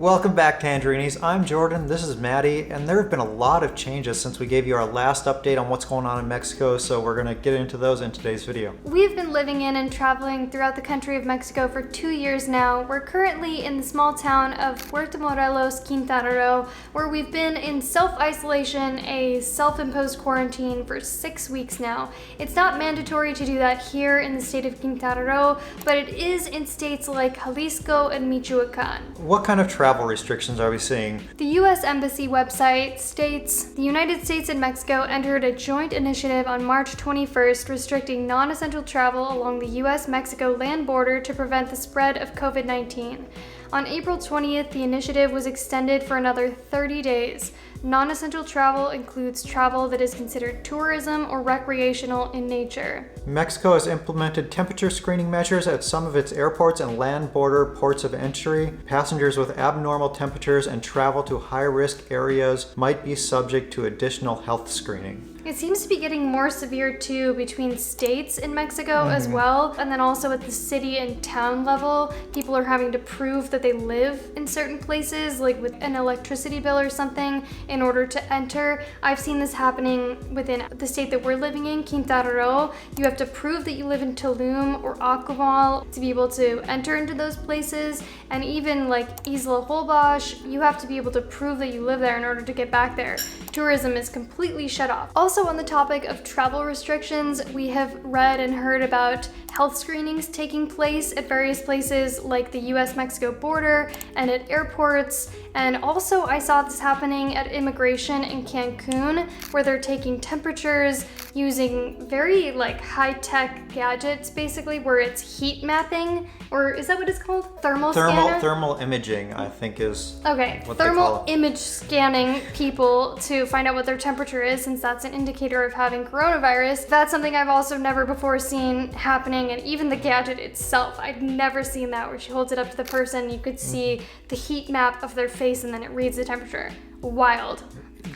Welcome back, Tangerines. I'm Jordan, this is Maddie, and there have been a lot of changes since we gave you our last update on what's going on in Mexico, so we're going to get into those in today's video. We've been living in and traveling throughout the country of Mexico for 2 years now. We're currently in the small town of Puerto Morelos, Quintana Roo, where we've been in self-isolation, a self-imposed quarantine for 6 weeks now. It's not mandatory to do that here in the state of Quintana Roo, but it is in states like Jalisco and Michoacan. What kind of travel restrictions are we seeing? The U.S. Embassy website states, the United States and Mexico entered a joint initiative on March 21st restricting non-essential travel along the U.S.-Mexico land border to prevent the spread of COVID-19. On April 20th, the initiative was extended for another 30 days. Non-essential travel includes travel that is considered tourism or recreational in nature. Mexico has implemented temperature screening measures at some of its airports and land border ports of entry. Passengers with abnormal temperatures and travel to high-risk areas might be subject to additional health screening. It seems to be getting more severe too between states in Mexico as well, and then also at the city and town level, people are having to prove that they live in certain places, like with an electricity bill or something, in order to enter. I've seen this happening within the state that we're living in, Quintana Roo. You have to prove that you live in Tulum or Acamal to be able to enter into those places, and even like Isla Holbox, you have to be able to prove that you live there in order to get back there. Tourism is completely shut off. Also on the topic of travel restrictions, we have read and heard about health screenings taking place at various places like the US-Mexico border and at airports. And also I saw this happening at immigration in Cancun, where they're taking temperatures using very like high-tech gadgets, basically, where it's heat mapping, or is that what it's called? Thermal imaging, I think is okay. What Thermal image scanning people to find out what their temperature is, since that's an indicator of having coronavirus. That's something I've also never before seen happening, and even the gadget itself, I'd never seen that, where she holds it up to the person, you could see the heat map of their face and then it reads the temperature. Wild.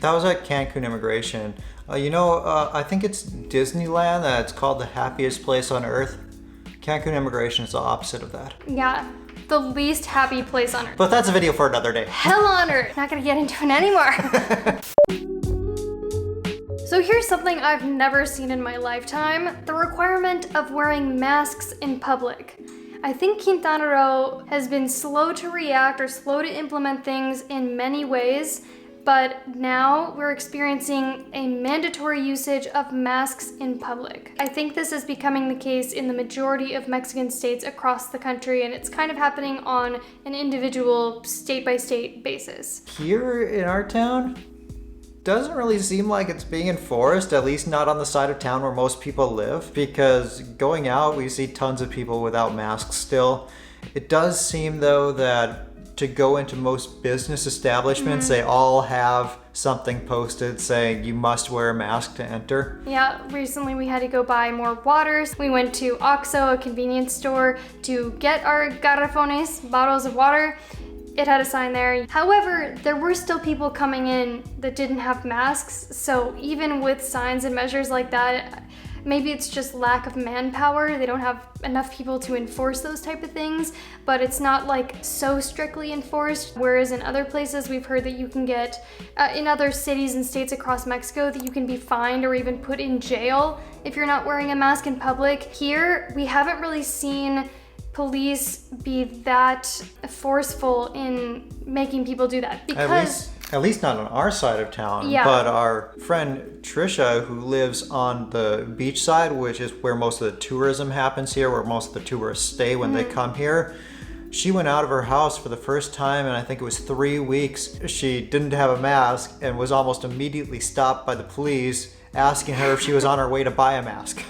That was at Cancun Immigration. I think it's Disneyland that's called the happiest place on earth. Cancun Immigration is the opposite of that. Yeah, the least happy place on earth. But that's a video for another day. Hell on earth. Not gonna get into it anymore. So here's something I've never seen in my lifetime, the requirement of wearing masks in public. I think Quintana Roo has been slow to react or slow to implement things in many ways, but now we're experiencing a mandatory usage of masks in public. I think this is becoming the case in the majority of Mexican states across the country, and it's kind of happening on an individual state-by-state basis. Here in our town, doesn't really seem like it's being enforced, at least not on the side of town where most people live, because going out, we see tons of people without masks still. It does seem, though, that to go into most business establishments, they all have something posted saying you must wear a mask to enter. Yeah, recently we had to go buy more waters. We went to Oxxo, a convenience store, to get our garrafones, bottles of water. It had a sign there. However, there were still people coming in that didn't have masks, so even with signs and measures like that, maybe it's just lack of manpower. They don't have enough people to enforce those type of things, but it's not like so strictly enforced. Whereas in other places, we've heard that you can get, in other cities and states across Mexico, that you can be fined or even put in jail if you're not wearing a mask in public. Here, we haven't really seen police be that forceful in making people do that, because At least not on our side of town, but our friend Trisha, who lives on the beach side, which is where most of the tourism happens here, where most of the tourists stay when they come here, she went out of her house for the first time in I think it was 3 weeks. She didn't have a mask and was almost immediately stopped by the police asking her if she was on her way to buy a mask.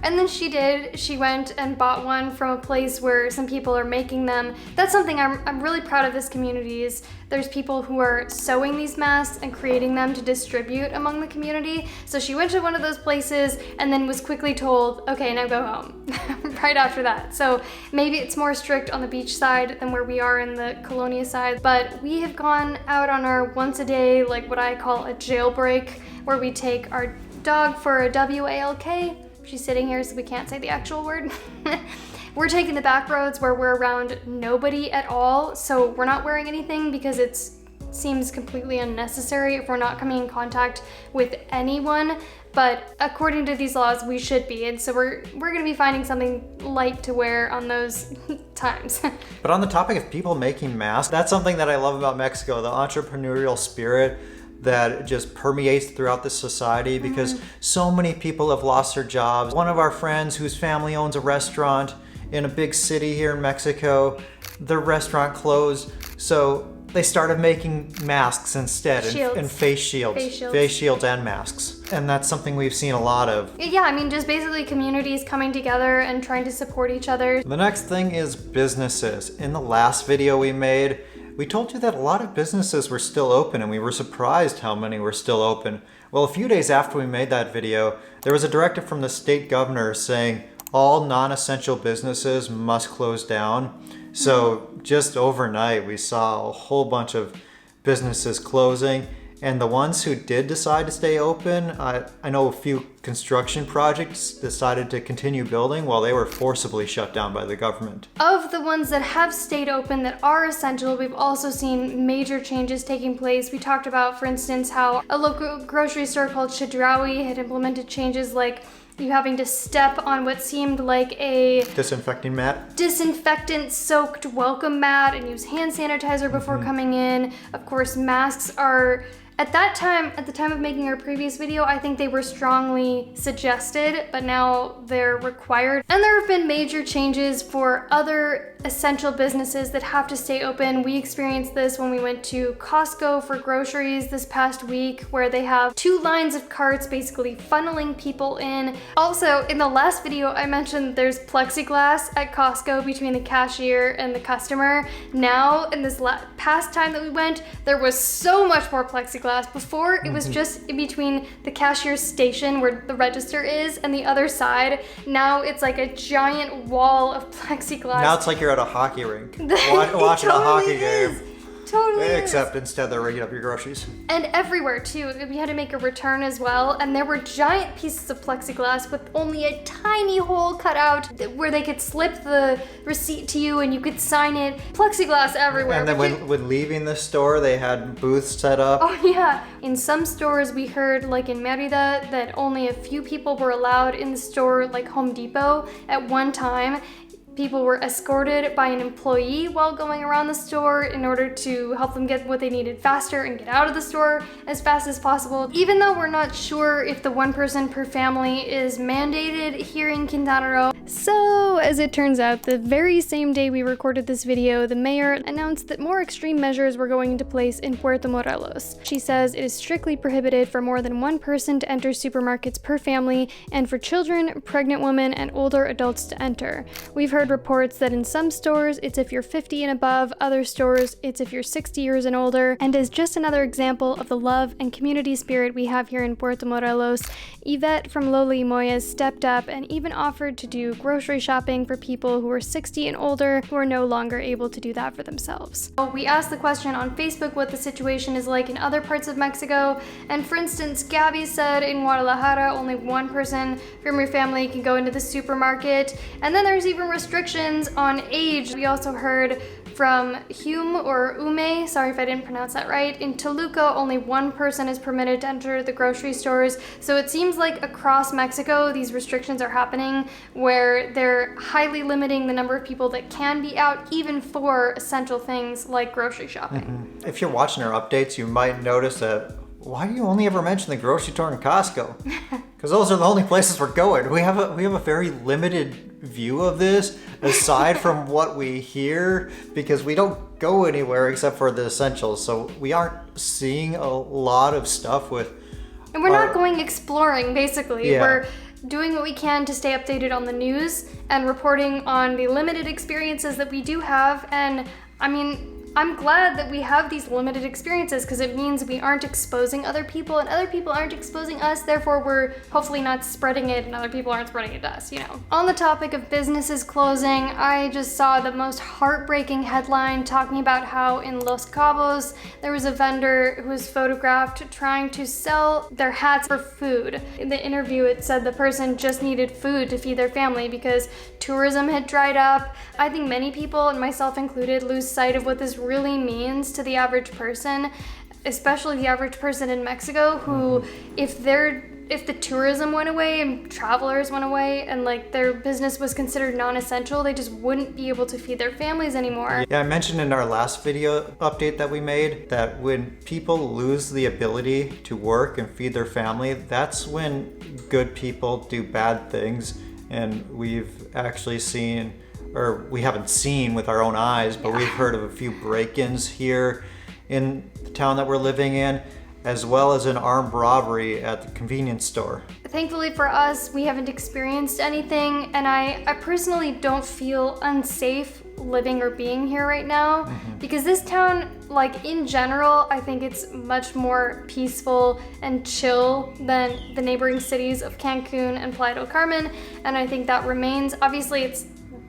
And then she did. She went and bought one from a place where some people are making them. That's something I'm really proud of this community is there's people who are sewing these masks and creating them to distribute among the community. So she went to one of those places and then was quickly told, okay, now go home right after that. So maybe it's more strict on the beach side than where we are in the Colonia side. But we have gone out on our once a day, like what I call a jailbreak, where we take our dog for a WALK. She's sitting here so we can't say the actual word. We're taking the back roads where we're around nobody at all, so we're not wearing anything because it seems completely unnecessary if we're not coming in contact with anyone. But according to these laws, we should be, and so we're gonna be finding something light to wear on those times. But on the topic of people making masks, that's something that I love about Mexico, the entrepreneurial spirit that just permeates throughout the society, because so many people have lost their jobs. One of our friends whose family owns a restaurant in a big city here in Mexico, their restaurant closed, so they started making masks instead, and face shields and masks. And that's something we've seen a lot of. Yeah, I mean, just basically communities coming together and trying to support each other. The next thing is businesses. In the last video we made, we told you that a lot of businesses were still open, and we were surprised how many were still open. Well, a few days after we made that video, there was a directive from the state governor saying all non-essential businesses must close down. So just overnight, we saw a whole bunch of businesses closing, and the ones who did decide to stay open, I know a few construction projects decided to continue building while they were forcibly shut down by the government. Of the ones that have stayed open that are essential, we've also seen major changes taking place. We talked about, for instance, how a local grocery store called Chedraui had implemented changes like you having to step on what seemed like a disinfectant-soaked welcome mat and use hand sanitizer before coming in. Of course, masks are, at the time of making our previous video, I think they were strongly suggested, but now they're required. And there have been major changes for other essential businesses that have to stay open. We experienced this when we went to Costco for groceries this past week, where they have 2 lines of carts basically funneling people in. Also, in the last video, I mentioned there's plexiglass at Costco between the cashier and the customer. Now, in this past time that we went, there was so much more plexiglass. Before, it was just in between the cashier's station where the register is and the other side. Now it's like a giant wall of plexiglass. Now it's like you're at a hockey rink watching a hockey game. Totally. Except instead they're ringing up your groceries. And everywhere too. We had to make a return as well, and there were giant pieces of plexiglass with only a tiny hole cut out where they could slip the receipt to you and you could sign it. Plexiglass everywhere. And then when leaving the store, they had booths set up. Oh yeah. In some stores we heard, like in Mérida, that only a few people were allowed in the store, like Home Depot, at one time. People were escorted by an employee while going around the store in order to help them get what they needed faster and get out of the store as fast as possible. Even though we're not sure if the 1 person per family is mandated here in Quintana Roo. So, as it turns out, the very same day we recorded this video, the mayor announced that more extreme measures were going into place in Puerto Morelos. She says it is strictly prohibited for more than 1 person to enter supermarkets per family, and for children, pregnant women, and older adults to enter. We've heard reports that in some stores it's if you're 50 and above, other stores it's if you're 60 years and older. And as just another example of the love and community spirit we have here in Puerto Morelos, Yvette from Lola y Moyas stepped up and even offered to do grocery shopping for people who are 60 and older who are no longer able to do that for themselves. We asked the question on Facebook what the situation is like in other parts of Mexico, and for instance, Gabby said in Guadalajara only 1 person from your family can go into the supermarket, and then there's even restrictions on age. We also heard from Ume, sorry if I didn't pronounce that right. In Toluca, only 1 person is permitted to enter the grocery stores. So it seems like across Mexico, these restrictions are happening where they're highly limiting the number of people that can be out, even for essential things like grocery shopping. If you're watching our updates, you might notice that why do you only ever mention the grocery store and Costco? Because those are the only places we're going. We have a very limited view of this, aside from what we hear, because we don't go anywhere except for the essentials. So we aren't seeing a lot of stuff with. And we're not going exploring, basically. Yeah. We're doing what we can to stay updated on the news and reporting on the limited experiences that we do have. And I mean, I'm glad that we have these limited experiences because it means we aren't exposing other people and other people aren't exposing us. Therefore, we're hopefully not spreading it and other people aren't spreading it to us, you know. On the topic of businesses closing, I just saw the most heartbreaking headline talking about how in Los Cabos, there was a vendor who was photographed trying to sell their hats for food. In the interview, it said the person just needed food to feed their family because tourism had dried up. I think many people, and myself included, lose sight of what this really means to the average person, especially the average person in Mexico who, if the tourism went away and travelers went away and like their business was considered non-essential, they just wouldn't be able to feed their families anymore. Yeah, I mentioned in our last video update that we made that when people lose the ability to work and feed their family, that's when good people do bad things. And we've actually seen, or we haven't seen with our own eyes, but we've heard of a few break-ins here in the town that we're living in, as well as an armed robbery at the convenience store. Thankfully for us, we haven't experienced anything, and I personally don't feel unsafe living or being here right now because this town, like in general, I think it's much more peaceful and chill than the neighboring cities of Cancun and Playa del Carmen, and I think that remains. Obviously,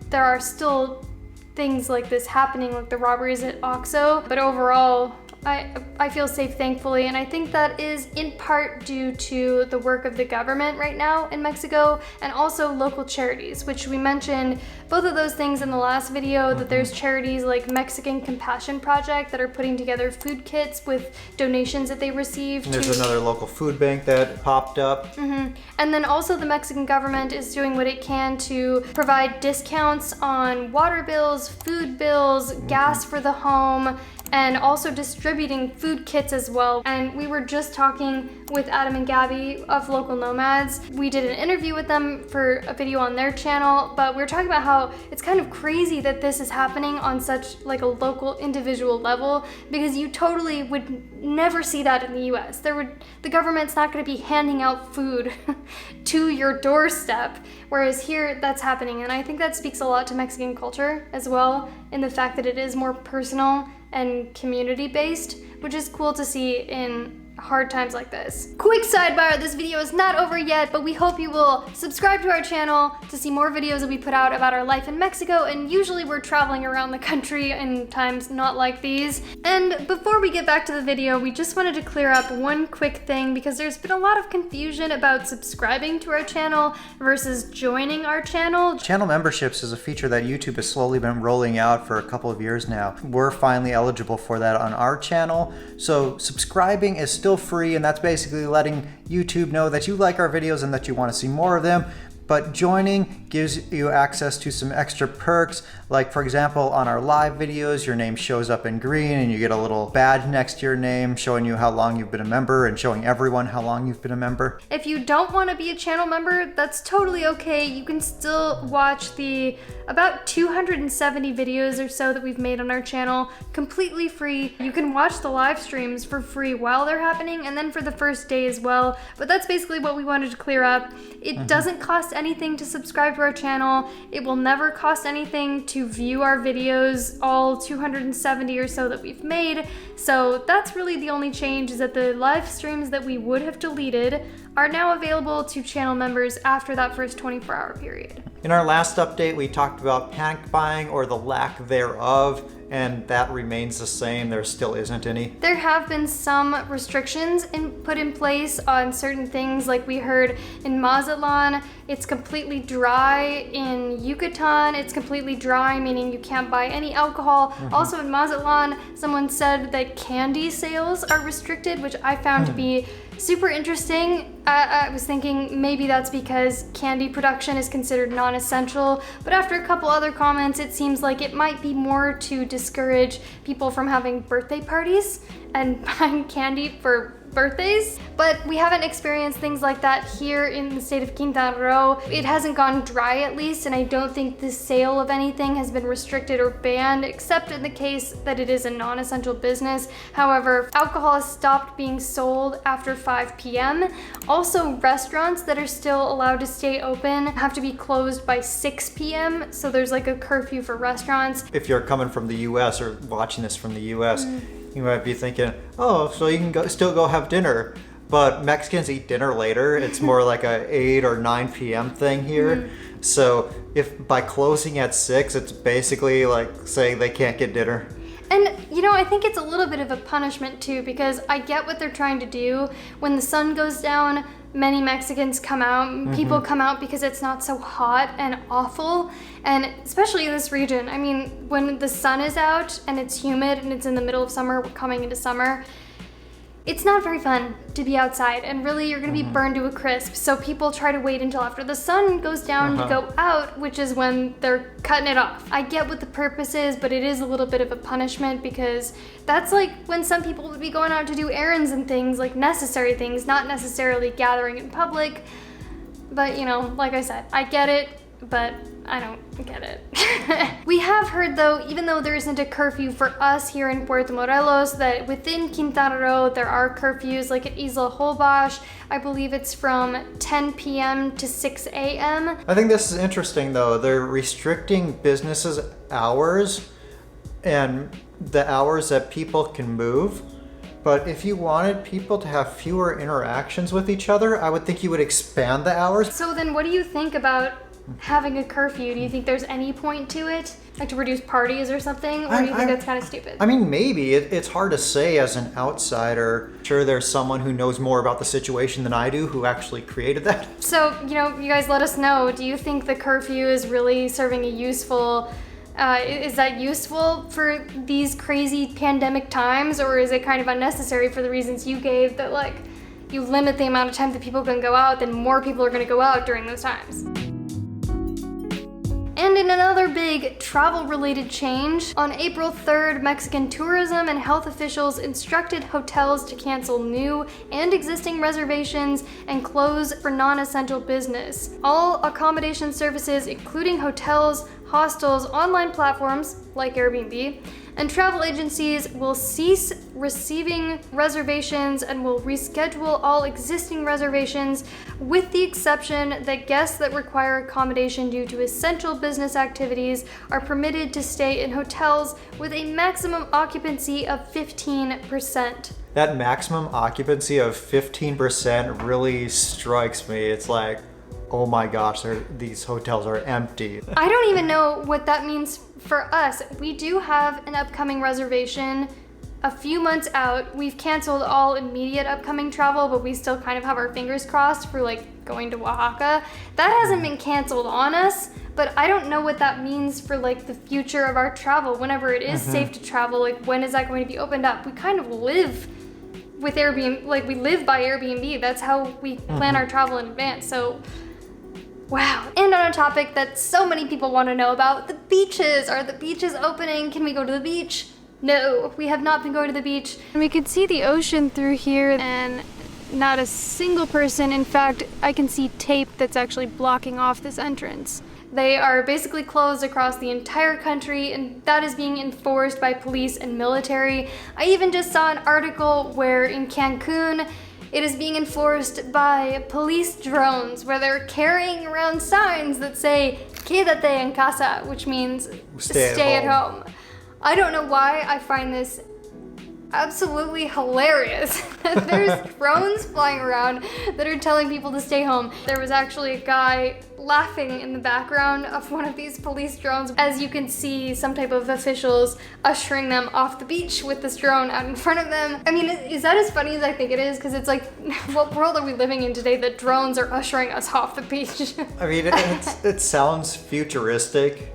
there are still things like this happening, like the robberies at Oxo, but overall, I feel safe, thankfully, and I think that is in part due to the work of the government right now in Mexico and also local charities, which we mentioned both of those things in the last video, that there's charities like Mexican Compassion Project that are putting together food kits with donations that they received. And there's another local food bank that popped up. And then also the Mexican government is doing what it can to provide discounts on water bills, food bills, gas for the home, and also distributing food kits as well. And we were just talking with Adam and Gabby of Local Nomads. We did an interview with them for a video on their channel, but we were talking about how it's kind of crazy that this is happening on such like a local individual level, because you totally would never see that in the US. The government's not gonna be handing out food to your doorstep, whereas here that's happening. And I think that speaks a lot to Mexican culture as well, in the fact that it is more personal and community-based, which is cool to see in hard times like this. Quick sidebar, this video is not over yet, but we hope you will subscribe to our channel to see more videos that we put out about our life in Mexico, and usually we're traveling around the country in times not like these. And before we get back to the video, we just wanted to clear up one quick thing, because there's been a lot of confusion about subscribing to our channel versus joining our channel. Channel memberships is a feature that YouTube has slowly been rolling out for a couple of years now. We're finally eligible for that on our channel, so subscribing is still free, and that's basically letting YouTube know that you like our videos and that you want to see more of them. But joining gives you access to some extra perks, like for example, on our live videos, your name shows up in green and you get a little badge next to your name showing you how long you've been a member and showing everyone how long you've been a member. If you don't want to be a channel member, that's totally okay. You can still watch the about 270 videos or so that we've made on our channel completely free. You can watch the live streams for free while they're happening, and then for the first day as well. But that's basically what we wanted to clear up. It doesn't cost anything to subscribe to our channel. It will never cost anything to view our videos, all 270 or so that we've made. So that's really the only change, is that the live streams that we would have deleted are now available to channel members after that first 24-hour period. In our last update, we talked about panic buying, or the lack thereof, and that remains the same. There still isn't any. There have been some restrictions put in place on certain things, like we heard in Mazatlan, it's completely dry. In Yucatan, it's completely dry, meaning you can't buy any alcohol. Also in Mazatlan, someone said that candy sales are restricted, which I found to be super interesting. I was thinking maybe that's because candy production is considered non-essential, but after a couple other comments, it seems like it might be more to discourage people from having birthday parties and buying candy for birthdays, but we haven't experienced things like that here in the state of Quintana Roo. It hasn't gone dry at least, and I don't think the sale of anything has been restricted or banned, except in the case that it is a non-essential business. However, alcohol has stopped being sold after 5 p.m. Also, restaurants that are still allowed to stay open have to be closed by 6 p.m., so there's like a curfew for restaurants. If you're coming from the US or watching this from the US, you might be thinking, oh, so you can still go have dinner. But Mexicans eat dinner later. It's more like a 8 or 9 p.m. thing here. So if by closing at 6, it's basically like saying they can't get dinner. And, you know, I think it's a little bit of a punishment too, because I get what they're trying to do. When the sun goes down, many Mexicans come out. People come out because it's not so hot and awful. And especially in this region, I mean, when the sun is out and it's humid and it's in the middle of summer, we're coming into summer, it's not very fun to be outside, and really you're gonna be burned to a crisp. So people try to wait until after the sun goes down to go out, which is when they're cutting it off. I get what the purpose is, but it is a little bit of a punishment, because that's like when some people would be going out to do errands and things, like necessary things, not necessarily gathering in public. But you know, like I said, I get it, but I don't get it. We have heard though, even though there isn't a curfew for us here in Puerto Morelos, that within Quintana Roo there are curfews, like at Isla Holbox. I believe it's from 10 p.m. to 6 a.m. I think this is interesting though. They're restricting businesses' hours and the hours that people can move. But if you wanted people to have fewer interactions with each other, I would think you would expand the hours. So then what do you think about having a curfew? Do you think there's any point to it? Like to reduce parties or something? Or do you think that's kind of stupid? I mean, maybe. It's hard to say as an outsider. Sure, there's someone who knows more about the situation than I do who actually created that. So, you know, you guys let us know. Do you think the curfew is really serving a useful... is that useful for these crazy pandemic times, or is it kind of unnecessary for the reasons you gave, that like you limit the amount of time that people can go out, then more people are going to go out during those times? And in another big travel-related change, on April 3rd, Mexican tourism and health officials instructed hotels to cancel new and existing reservations and close for non-essential business. All accommodation services, including hotels, hostels, online platforms like Airbnb, and travel agencies will cease receiving reservations and will reschedule all existing reservations, with the exception that guests that require accommodation due to essential business activities are permitted to stay in hotels with a maximum occupancy of 15%. That maximum occupancy of 15% really strikes me. It's like, oh my gosh, these hotels are empty. I don't even know what that means for us. We do have an upcoming reservation a few months out. We've canceled all immediate upcoming travel, but we still kind of have our fingers crossed for like going to Oaxaca. That hasn't been canceled on us, but I don't know what that means for like the future of our travel. Whenever it is safe to travel, like when is that going to be opened up? We kind of live with Airbnb, like we live by Airbnb. That's how we plan our travel in advance. So wow. And on a topic that so many people want to know about, the beaches. Are the beaches opening? Can we go to the beach? No, we have not been going to the beach. We could see the ocean through here and not a single person. In fact, I can see tape that's actually blocking off this entrance. They are basically closed across the entire country, and that is being enforced by police and military. I even just saw an article where in Cancun, it is being enforced by police drones, where they're carrying around signs that say, "Quédate en casa," which means stay at home. I don't know why I find this absolutely hilarious. There's drones flying around that are telling people to stay home. There was actually a guy laughing in the background of one of these police drones. As you can see, some type of officials ushering them off the beach with this drone out in front of them. I mean, is that as funny as I think it is? Because it's like, what world are we living in today that drones are ushering us off the beach? I mean, it sounds futuristic.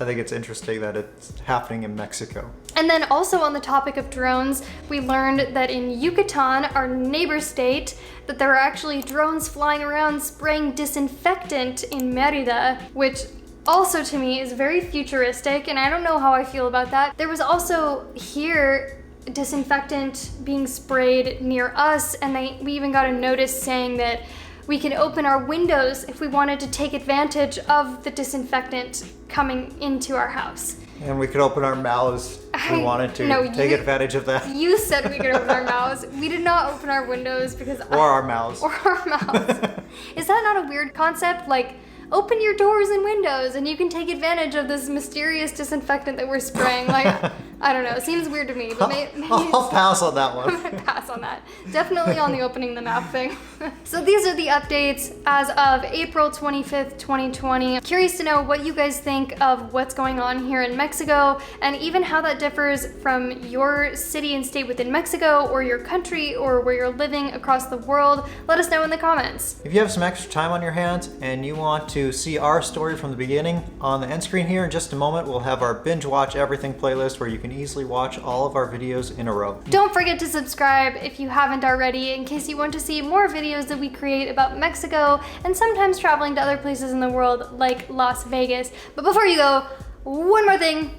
I think it's interesting that it's happening in Mexico. And then also on the topic of drones, we learned that in Yucatan, our neighbor state, that there are actually drones flying around spraying disinfectant in Mérida, which also to me is very futuristic, and I don't know how I feel about that. There was also here disinfectant being sprayed near us, and we even got a notice saying that we can open our windows if we wanted to take advantage of the disinfectant coming into our house. And we could open our mouths if we wanted to take advantage of that. You said we could open our mouths. We did not open our windows because our mouths. Or our mouths. Is that not a weird concept? Like, open your doors and windows and you can take advantage of this mysterious disinfectant that we're spraying. Like, I don't know. It seems weird to me. But maybe I'll pass on that one. I'm gonna pass on that. Definitely on the opening the mouth thing. So these are the updates as of April 25th, 2020. Curious to know what you guys think of what's going on here in Mexico, and even how that differs from your city and state within Mexico, or your country, or where you're living across the world. Let us know in the comments. If you have some extra time on your hands and you want to see our story from the beginning, on the end screen here in just a moment we'll have our binge watch everything playlist where you can easily watch all of our videos in a row. Don't forget to subscribe if you haven't already, in case you want to see more videos that we create about Mexico and sometimes traveling to other places in the world like Las Vegas. But before you go, one more thing.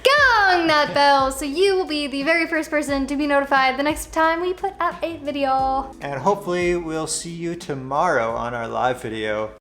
Gong that bell so you will be the very first person to be notified the next time we put out a video. And hopefully we'll see you tomorrow on our live video.